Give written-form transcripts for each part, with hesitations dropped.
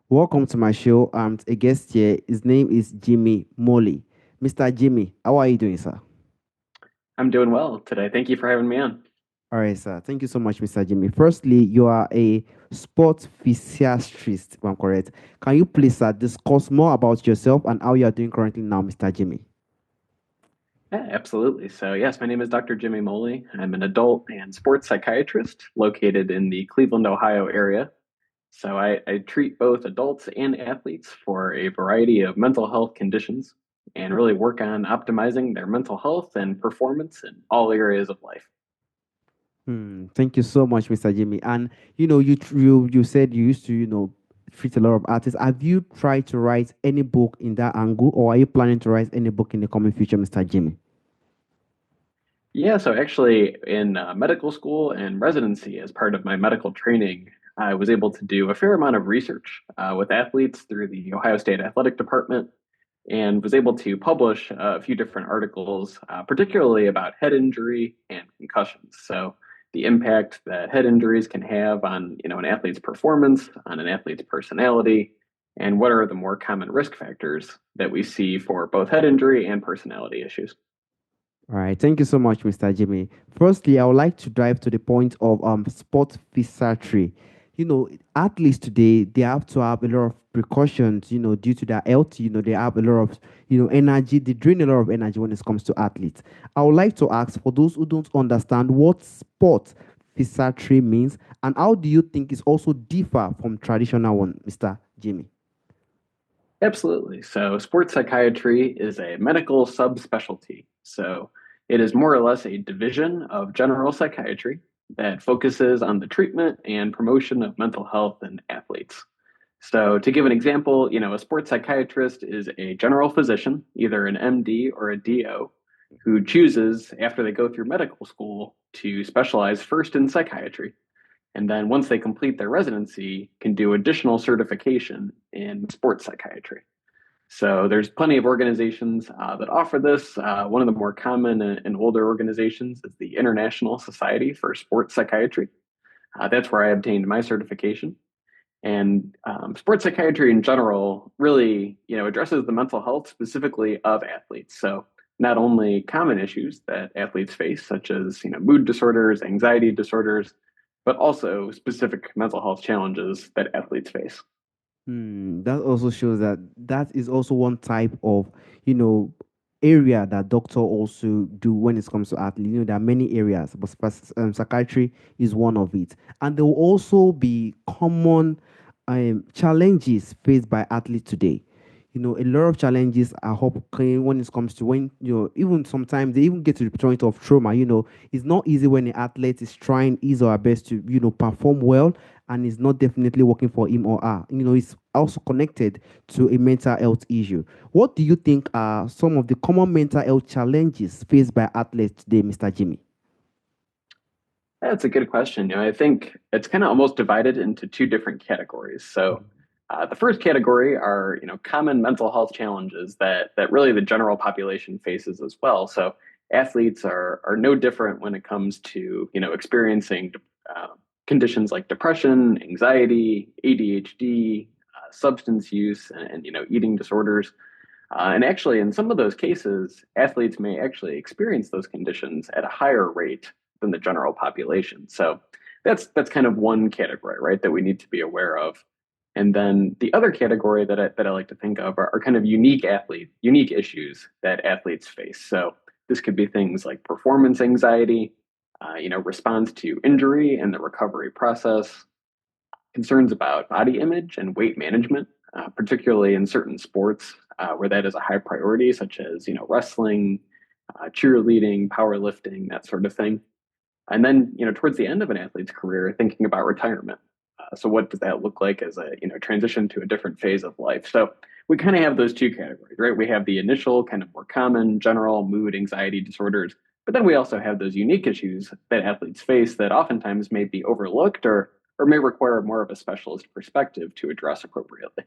Welcome to my show. A guest here. His name is Jimmy Moley. Mr. Jimmy, how are you doing, sir? I'm doing well today. Thank you for having me on. All right, sir. Thank you so much, Mr. Jimmy. Firstly, you are a sports physiatrist, if I'm correct. Can you please, sir, discuss more about yourself and how you are doing currently now, Mr. Jimmy? Yeah, absolutely. So, yes, my name is Dr. Jimmy Moley. I'm an adult and sports psychiatrist located in the Cleveland, Ohio area. So, I treat both adults and athletes for a variety of mental health conditions and really work on optimizing their mental health and performance in all areas of life. Thank you so much, Mr. Jimmy. And you said you used to treat a lot of artists. Have you tried to write any book in that angle, or are you planning to write any book in the coming future, Mr. Jimmy? Yeah, so actually, in medical school and residency, as part of my medical training, I was able to do a fair amount of research with athletes through the Ohio State Athletic Department and was able to publish a few different articles, particularly about head injury and concussions. So the impact that head injuries can have on, an athlete's performance, on an athlete's personality, and what are the more common risk factors that we see for both head injury and personality issues. All right, thank you so much, Mr. Jimmy. Firstly, I would like to dive to the point of sport physiatry. Athletes today they have to have a lot of precautions. Due to their health. They have a lot of energy. They drain a lot of energy when it comes to athletes. I would like to ask for those who don't understand what sport physiatry means and how do you think it's also differ from traditional one, Mr. Jimmy? Absolutely. So, sports psychiatry is a medical subspecialty. So, it is more or less a division of general psychiatry that focuses on the treatment and promotion of mental health in athletes. So, to give an example, a sports psychiatrist is a general physician, either an MD or a DO, who chooses after they go through medical school to specialize first in psychiatry and then once they complete their residency can do additional certification in sports psychiatry. So there's plenty of organizations that offer this. One of the more common and older organizations is the International Society for Sports Psychiatry. That's where I obtained my certification. And sports psychiatry in general really, addresses the mental health specifically of athletes. So not only common issues that athletes face, such as mood disorders, anxiety disorders, but also specific mental health challenges that athletes face. That also shows that that is also one type of, you know, area that doctor also do when it comes to athlete. There are many areas, but psychiatry is one of it. And there will also be common challenges faced by athletes today. A lot of challenges are happening when it comes to when, even sometimes they even get to the point of trauma. It's not easy when an athlete is trying his or her best to, perform well and it's not definitely working for him or her. It's also connected to a mental health issue. What do you think are some of the common mental health challenges faced by athletes today, Mr. Jimmy? That's a good question. I think it's kind of almost divided into two different categories. So the first category are, common mental health challenges that really the general population faces as well. So athletes are no different when it comes to, experiencing uh, conditions like depression, anxiety, ADHD, substance use, and eating disorders. And actually, in some of those cases, athletes may actually experience those conditions at a higher rate than the general population. So that's kind of one category, right, that we need to be aware of. And then the other category that I like to think of are kind of unique issues that athletes face. So this could be things like performance anxiety, response to injury and the recovery process, concerns about body image and weight management, particularly in certain sports where that is a high priority, such as wrestling, cheerleading, powerlifting, that sort of thing. And then towards the end of an athlete's career, thinking about retirement. So what does that look like as a transition to a different phase of life? So we kind of have those two categories, right? We have the initial kind of more common general mood anxiety disorders, but then we also have those unique issues that athletes face that oftentimes may be overlooked or may require more of a specialist perspective to address appropriately.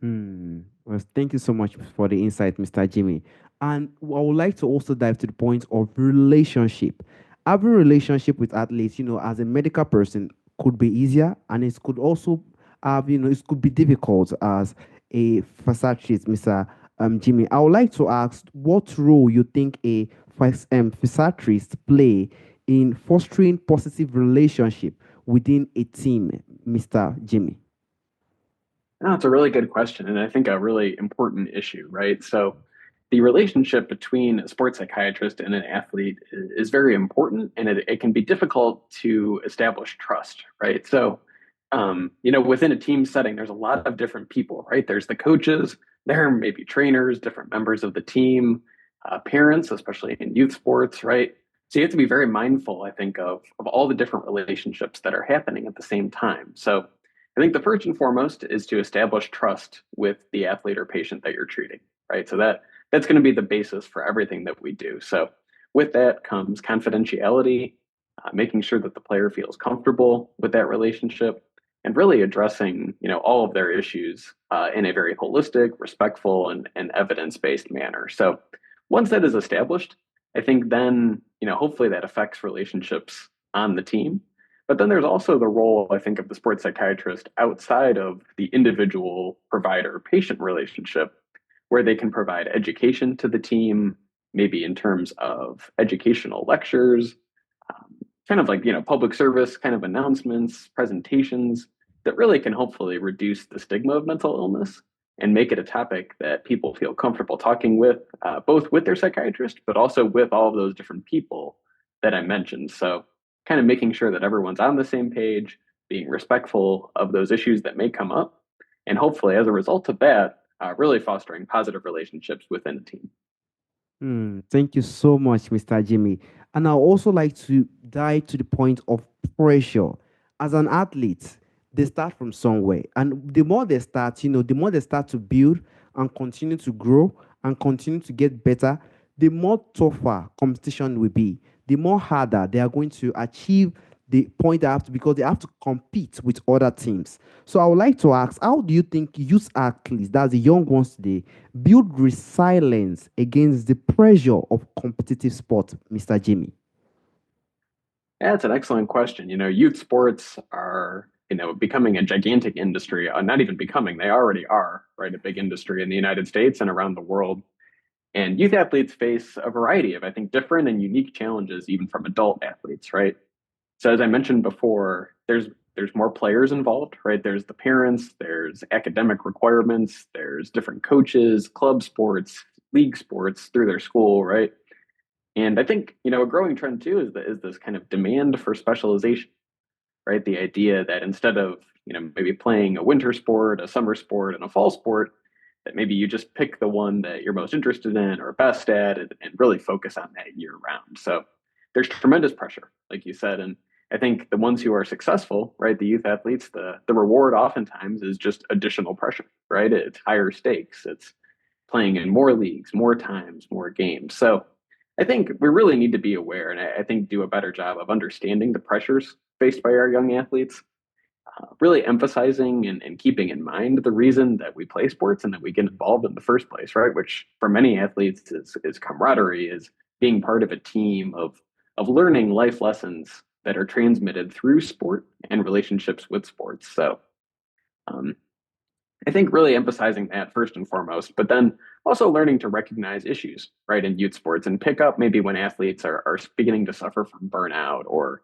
Well, thank you so much for the insight, Mr. Jimmy. And I would like to also dive to the point of relationship. Having relationship with athletes, as a medical person, could be easier, and it could also it could be difficult as a psychiatrist, Mr. Jimmy. I would like to ask what role you think a psychiatrist play in fostering positive relationship within a team, Mr. Jimmy. No, it's a really good question, and I think a really important issue, right? So, the relationship between a sports psychiatrist and an athlete is very important, and it can be difficult to establish trust, right? So, within a team setting, there's a lot of different people, right? There's the coaches, there may be trainers, different members of the team, parents, especially in youth sports, right? So you have to be very mindful, I think, of all the different relationships that are happening at the same time. So I think the first and foremost is to establish trust with the athlete or patient that you're treating, right? So that's going to be the basis for everything that we do. So with that comes confidentiality, making sure that the player feels comfortable with that relationship, and really addressing all of their issues in a very holistic, respectful, and evidence-based manner. So once that is established, I think then hopefully that affects relationships on the team. But then there's also the role, I think, of the sports psychiatrist outside of the individual provider patient relationship, where they can provide education to the team, maybe in terms of educational lectures, kind of like, public service kind of announcements, presentations that really can hopefully reduce the stigma of mental illness and make it a topic that people feel comfortable talking with, both with their psychiatrist, but also with all of those different people that I mentioned. So, kind of making sure that everyone's on the same page, being respectful of those issues that may come up, and hopefully, as a result of that, really fostering positive relationships within a team. Thank you so much, Mr. Jimmy. And I also like to dive to the point of pressure. As an athlete, they start from somewhere. And the more they start, the more they start to build and continue to grow and continue to get better, the more tougher competition will be, the more harder they are going to achieve the point they have to, because they have to compete with other teams. So I would like to ask, how do you think youth athletes, that's the young ones today, build resilience against the pressure of competitive sport, Mr. Jimmy? Yeah, that's an excellent question. Youth sports are, becoming a gigantic industry. Not even becoming, they already are, right? A big industry in the United States and around the world. And youth athletes face a variety of, I think, different and unique challenges, even from adult athletes, right? So as I mentioned before, there's more players involved, right? There's the parents, there's academic requirements, there's different coaches, club sports, league sports through their school, right? And I think, a growing trend too is this kind of demand for specialization, right? The idea that instead of, maybe playing a winter sport, a summer sport, and a fall sport, that maybe you just pick the one that you're most interested in or best at and really focus on that year round. So there's tremendous pressure, like you said. And I think the ones who are successful, right, the youth athletes, the reward oftentimes is just additional pressure, right? It's higher stakes. It's playing in more leagues, more times, more games. So I think we really need to be aware and I think do a better job of understanding the pressures faced by our young athletes, really emphasizing and keeping in mind the reason that we play sports and that we get involved in the first place, right? Which for many athletes is camaraderie, is being part of a team of learning life lessons that are transmitted through sport and relationships with sports. So um, I think really emphasizing that first and foremost, but then also learning to recognize issues, right, in youth sports and pick up maybe when athletes are beginning to suffer from burnout or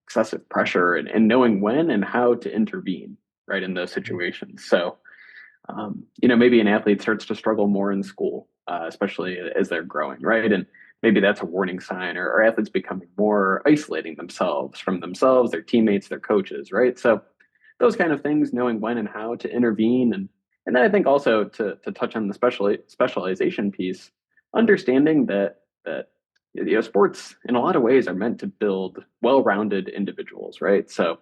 excessive pressure and knowing when and how to intervene, right, in those situations. So, maybe an athlete starts to struggle more in school, especially as they're growing, right? And maybe that's a warning sign, or athletes becoming more isolating themselves from themselves, their teammates, their coaches, right? So those kind of things, knowing when and how to intervene, and then I think also to touch on the specialization piece, understanding that sports in a lot of ways are meant to build well-rounded individuals, right? So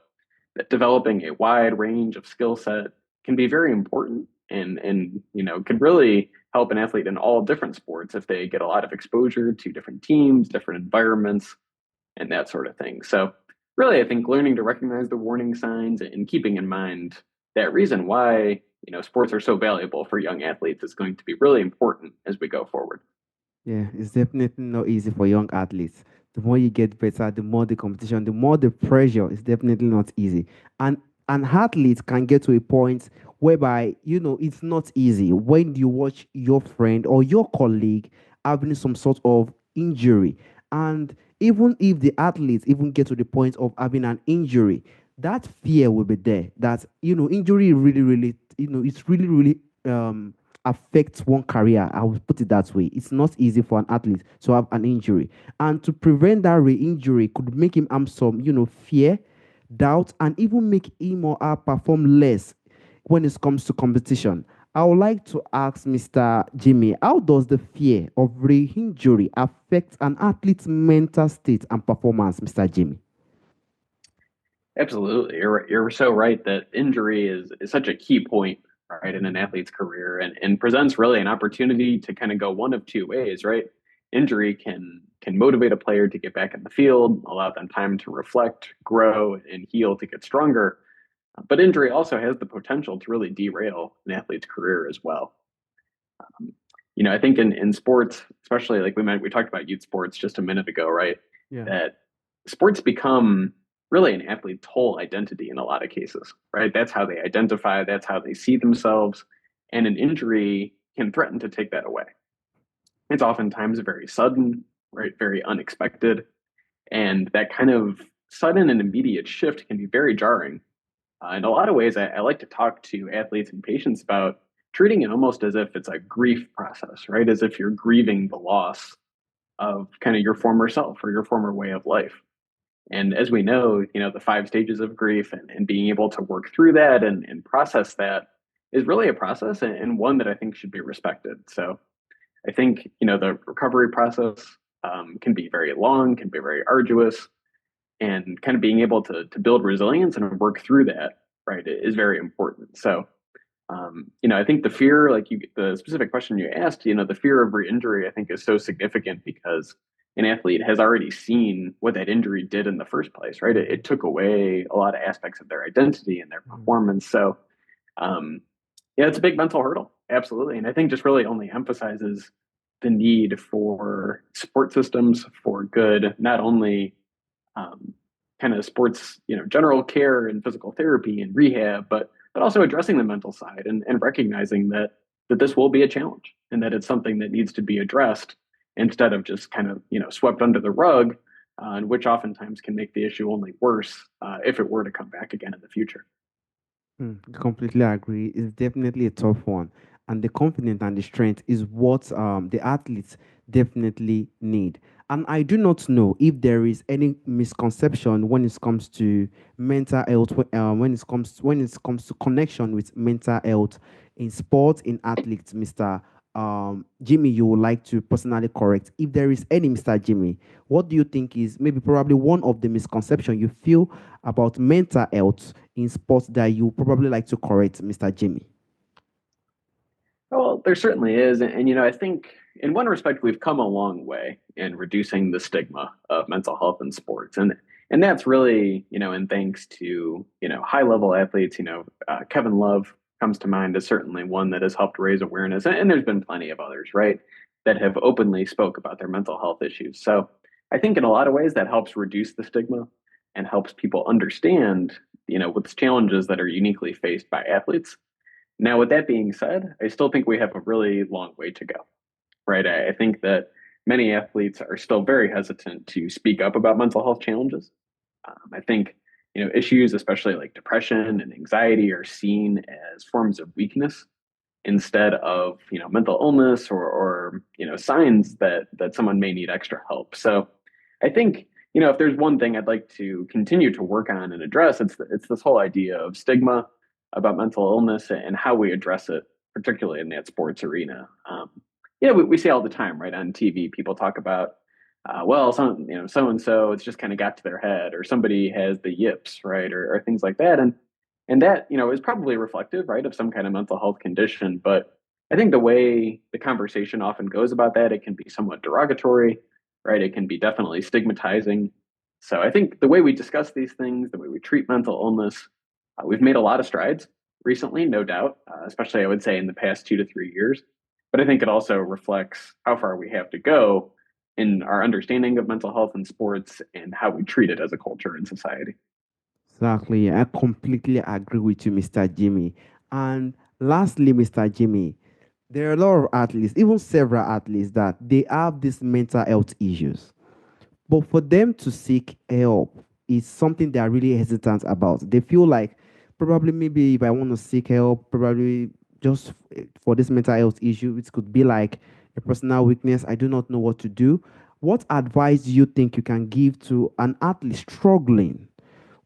that developing a wide range of skill set can be very important and can really help an athlete in all different sports if they get a lot of exposure to different teams, different environments, and that sort of thing. So really, I think learning to recognize the warning signs and keeping in mind that reason why sports are so valuable for young athletes is going to be really important as we go forward. Yeah, it's definitely not easy for young athletes. The more you get better, the more the competition, the more the pressure. It's definitely not easy. And an athlete can get to a point whereby it's not easy when you watch your friend or your colleague having some sort of injury. And even if the athletes even get to the point of having an injury, that fear will be there that injury really really it's really really affects one career. I will put it that way. It's not easy for an athlete to have an injury, and to prevent that re-injury could make him have some fear, doubt, and even make him or her perform less when it comes to competition. I would like to ask Mr. Jimmy, how does the fear of re-injury affect an athlete's mental state and performance, Mr. Jimmy? Absolutely. You're so right that injury is such a key point, right, in an athlete's career and presents really an opportunity to kind of go one of two ways, right? Injury can motivate a player to get back in the field, allow them time to reflect, grow, and heal to get stronger. But injury also has the potential to really derail an athlete's career as well. Um, I think in sports, especially like we talked about youth sports just a minute ago, right? Yeah. That sports become really an athlete's whole identity in a lot of cases, right? That's how they identify, that's how they see themselves, and an injury can threaten to take that away. It's oftentimes very sudden, right? Very unexpected, and that kind of sudden and immediate shift can be very jarring. In a lot of ways, I like to talk to athletes and patients about treating it almost as if it's a grief process, right? As if you're grieving the loss of kind of your former self or your former way of life. And as we know, the five stages of grief and being able to work through that and process that is really a process and one that I think should be respected. So I think, the recovery process can be very long, can be very arduous, and kind of being able to build resilience and work through that, right, is very important. So, I think the fear, the specific question you asked, the fear of re-injury, I think is so significant because an athlete has already seen what that injury did in the first place, right? It took away a lot of aspects of their identity and their Mhm. performance. So, um, yeah, it's a big mental hurdle, absolutely, and I think just really only emphasizes the need for support systems for good, not only um, kind of sports, general care and physical therapy and rehab, but also addressing the mental side and recognizing that this will be a challenge and that it's something that needs to be addressed instead of just kind of swept under the rug, and which oftentimes can make the issue only worse if it were to come back again in the future. Completely agree. It's definitely a tough one. And the confidence and the strength is what the athletes definitely need. And I do not know if there is any misconception when it comes to mental health, when it comes to connection with mental health in sports, in athletes, Mr. Jimmy, you would like to personally correct. If there is any, Mr. Jimmy, what do you think is maybe probably one of the misconception you feel about mental health in sports that you probably like to correct, Mr. Jimmy? Well, there certainly is. And, I think in one respect, we've come a long way in reducing the stigma of mental health in sports. And that's really, and thanks to, high level athletes, Kevin Love comes to mind as certainly one that has helped raise awareness. And there's been plenty of others, right, that have openly spoke about their mental health issues. So I think in a lot of ways that helps reduce the stigma and helps people understand, what's challenges that are uniquely faced by athletes. Now, with that being said, I still think we have a really long way to go, right? I think that many athletes are still very hesitant to speak up about mental health challenges. I think, issues, especially like depression and anxiety, are seen as forms of weakness instead of, mental illness or signs that someone may need extra help. So I think, if there's one thing I'd like to continue to work on and address, it's this whole idea of stigma about mental illness and how we address it, particularly in that sports arena. We see all the time, right, on TV. People talk about, well, so and so, it's just kind of got to their head, or somebody has the yips, right, or things like that, and that is probably reflective, right, of some kind of mental health condition. But I think the way the conversation often goes about that, it can be somewhat derogatory, right? It can be definitely stigmatizing. So I think the way we discuss these things, the way we treat mental illness, we've made a lot of strides recently, no doubt, especially I would say in the past 2 to 3 years. But I think it also reflects how far we have to go in our understanding of mental health in sports and how we treat it as a culture in society. Exactly. I completely agree with you, Mr. Jimmy. And lastly, Mr. Jimmy, there are a lot of athletes, even several athletes, that they have these mental health issues. But for them to seek help is something they are really hesitant about. They feel like probably maybe if I want to seek help, probably just for this mental health issue, it could be like a personal weakness. I do not know what to do. What advice do you think you can give to an athlete struggling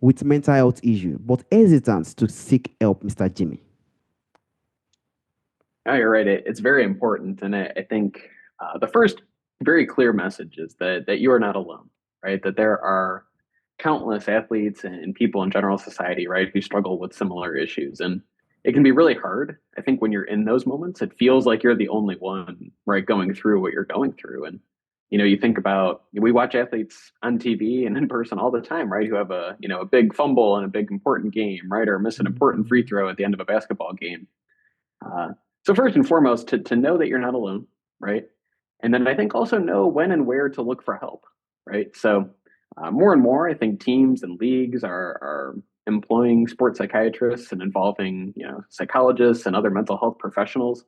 with mental health issue but hesitant to seek help, Mr. Jimmy? No, you're right. It's very important, and I think the first very clear message is that you are not alone, right? That there are countless athletes and people in general society, right, who struggle with similar issues, and it can be really hard. I think when you're in those moments, it feels like you're the only one, right, going through what you're going through, and you think about we watch athletes on TV and in person all the time, right, who have a big fumble in a big important game, right, or miss an important free throw at the end of a basketball game. Uh, so first and foremost, to know that you're not alone, right? And then I think also know when and where to look for help, right? So more and more, I think teams and leagues are employing sports psychiatrists and involving psychologists and other mental health professionals.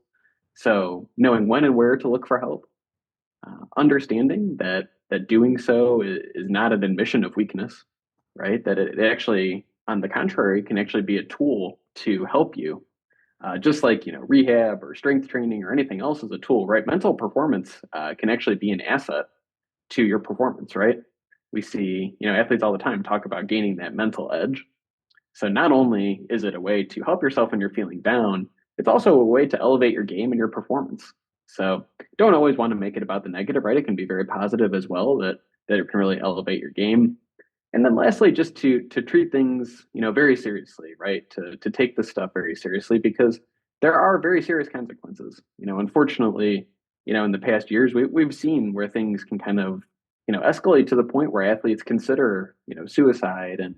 So knowing when and where to look for help, understanding that doing so is not an admission of weakness, right? That it actually, on the contrary, can actually be a tool to help you just like rehab or strength training or anything else is a tool, right? Mental performance can actually be an asset to your performance, right? We see athletes all the time talk about gaining that mental edge. So not only is it a way to help yourself when you're feeling down, it's also a way to elevate your game and your performance. So don't always want to make it about the negative, right? It can be very positive as well that it can really elevate your game. And then lastly, just to treat things, very seriously, right? To take this stuff very seriously because there are very serious consequences. Unfortunately, in the past years, we've seen where things can kind of, escalate to the point where athletes consider, suicide and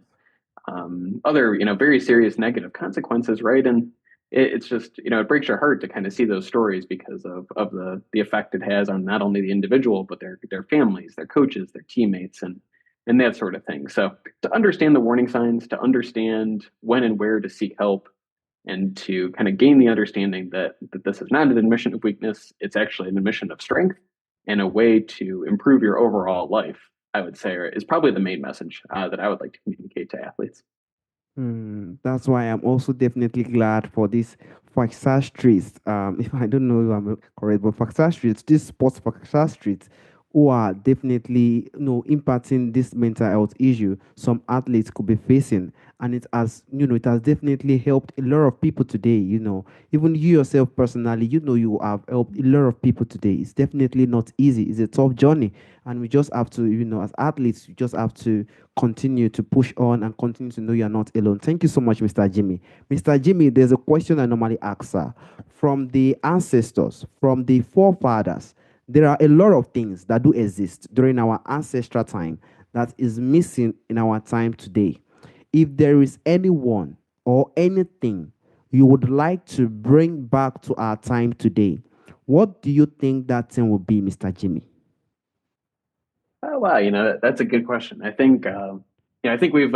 other, very serious negative consequences, right? And it's just, it breaks your heart to kind of see those stories because of the effect it has on not only the individual, but their families, their coaches, their teammates, and that sort of thing. So to understand the warning signs, to understand when and where to seek help, and to kind of gain the understanding that this is not an admission of weakness, it's actually an admission of strength and a way to improve your overall life, I would say, is probably the main message that I would like to communicate to athletes. That's why I'm also definitely glad for this Faxa Streets. If I don't know if I'm correct, but Faxa Streets, this sports Faxa Streets, who are definitely impacting this mental health issue some athletes could be facing, and it has definitely helped a lot of people today. Even you yourself personally, you have helped a lot of people today. It's definitely not easy. It's a tough journey, and we just have to, as athletes, you just have to continue to push on and continue to know you're not alone. Thank you so much, Mr. Jimmy. Mr. Jimmy, there's a question I normally ask, sir. From the ancestors, from the forefathers, there are a lot of things that do exist during our ancestral time that is missing in our time today. If there is anyone or anything you would like to bring back to our time today, what do you think that thing will be, Mr. Jimmy? Oh wow, that's a good question. I think we've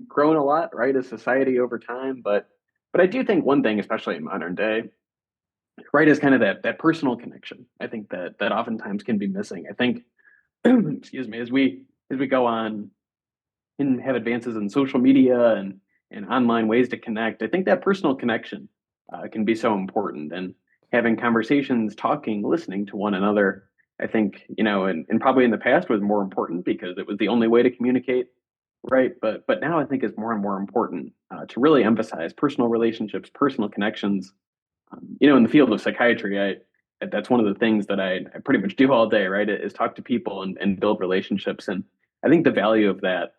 grown a lot, right, as society over time, but I do think one thing, especially in modern day, right, is kind of that personal connection. I think that oftentimes can be missing. I think, excuse me, as we go on and have advances in social media and online ways to connect, I think that personal connection can be so important. And having conversations, talking, listening to one another, I think, and probably in the past was more important because it was the only way to communicate, right? But now I think is more and more important to really emphasize personal relationships, personal connections. In the field of psychiatry, that's one of the things that I pretty much do all day, right? Is talk to people and build relationships. And I think the value of that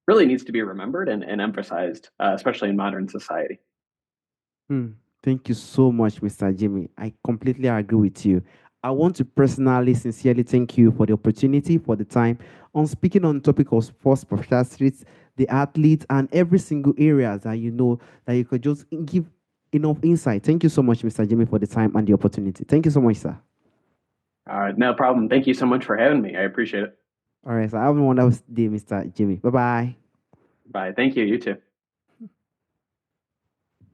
really needs to be remembered and emphasized, especially in modern society. Hmm. Thank you so much, Mr. Jimmy. I completely agree with you. I want to personally, sincerely thank you for the opportunity, for the time on speaking on the topic of sports professionals, the athletes, and every single area that that you could just give enough insight. Thank you so much, Mr. Jimmy, for the time and the opportunity. Thank you so much, sir. No problem. Thank you so much for having me. I appreciate it. All right, so have a wonderful day, Mr. Jimmy. Bye bye. Bye. Thank you. You too.